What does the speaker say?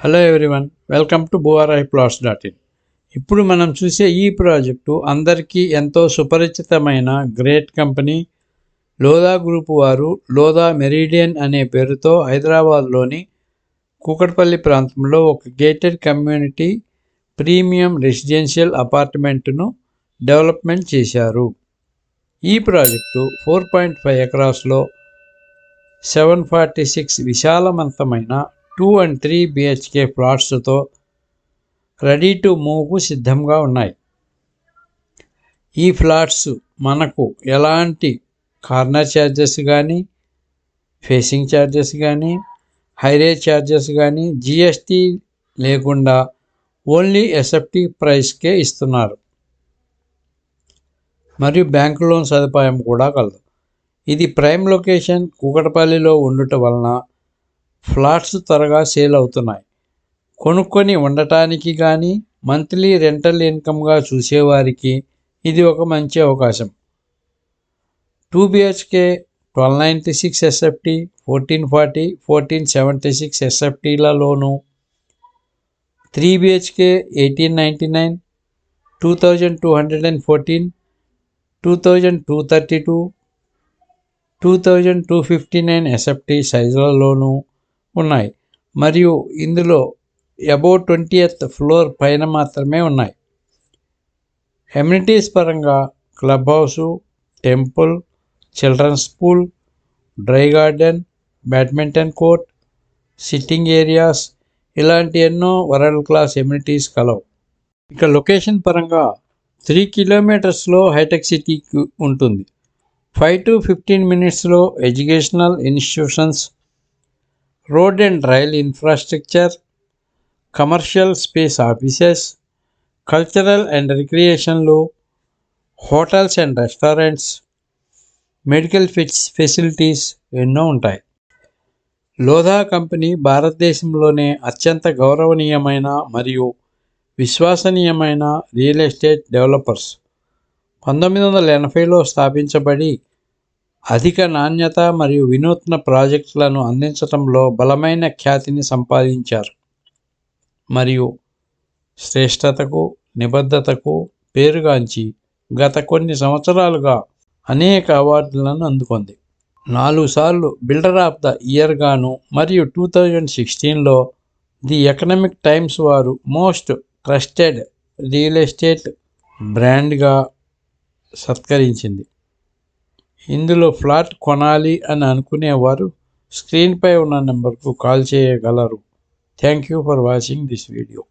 Hello everyone, welcome to boariplots.in. ఇప్పుడు మనం చూసే ఈ ప్రాజెక్టు అందరికీ ఎంతో సుపరిచితమైన గ్రేట్ కంపెనీ లోధా గ్రూప్ వారు లోధా మెరిడియన్ అనే పేరుతో హైదరాబాద్లోని కూకట్పల్లి ప్రాంతంలో ఒక గేటెడ్ కమ్యూనిటీ ప్రీమియం రెసిడెన్షియల్ అపార్ట్మెంటును డెవలప్మెంట్ చేశారు. ఈ ప్రాజెక్టు 4.5 ఎకరాస్లో 746 విశాలవంతమైన 2 and 3 BHK ప్లాట్స్తో రెడీ టు మూవ్కు సిద్ధంగా ఉన్నాయి. ఈ ఫ్లాట్స్ మనకు ఎలాంటి కార్నర్ ఛార్జెస్ కానీ, ఫేసింగ్ ఛార్జెస్ కానీ, హైరేజ్ ఛార్జెస్ కానీ, జిఎస్టీ లేకుండా ఓన్లీ ఎస్ఎఫ్టీ ప్రైస్కే ఇస్తున్నారు. మరియు బ్యాంకు లోన్ సదుపాయం కూడా కలదు. ఇది ప్రైమ్ లొకేషన్ కూకట్పల్లిలో ఉండటం వలన ఫ్లాట్స్ త్వరగా సేల్ అవుతున్నాయి. కొనుక్కొని ఉండటానికి కానీ, మంత్లీ రెంటల్ ఇన్కమ్గా చూసేవారికి ఇది ఒక మంచి అవకాశం. 2 BHK 1296 SFT, 1440, 1476 SFTలలోను, 3 BHK 1899, 2214, 2232, 2259 SFT సైజులలోనూ ఉన్నాయి. మరియు ఇందులో అబౌవ్ 20th ఫ్లోర్ పైన మాత్రమే ఉన్నాయి. ఎమ్యూనిటీస్ పరంగా club house, temple, children's pool, dry garden, badminton court, sitting areas ఇలాంటి ఎన్నో వరల్డ్ క్లాస్ ఎమ్యూనిటీస్ కలవు. ఇక లొకేషన్ పరంగా 3 kilometers హైటెక్ సిటీకి ఉంటుంది. 5 to 15 minutes educational institutions, road and rail infrastructure, commercial space offices, cultural and రిక్రియేషన్లు, hotels and restaurants, medical facilities ఎన్నో ఉంటాయి. లోధా కంపెనీ భారతదేశంలోనే అత్యంత గౌరవనీయమైన మరియు విశ్వసనీయమైన రియల్ ఎస్టేట్ డెవలపర్స్. 1980లో స్థాపించబడి అధిక నాణ్యత మరియు వినూత్న ప్రాజెక్టులను అందించడంలో బలమైన ఖ్యాతిని సంపాదించారు. మరియు శ్రేష్టతకు, నిబద్ధతకు పేరుగాంచి గత కొన్ని సంవత్సరాలుగా అనేక అవార్డులను అందుకుంది. 4 సార్లు బిల్డర్ ఆఫ్ ద ఇయర్ గాను మరియు 2016లో ది ఎకనామిక్ టైమ్స్ వారు మోస్ట్ ట్రస్టెడ్ రియల్ ఎస్టేట్ బ్రాండ్గా సత్కరించింది. ఇందులో ఫ్లాట్ కొనాలి అని అనుకునేవారు స్క్రీన్పై ఉన్న నెంబర్కు కాల్ చేయగలరు. Thank you for watching this video.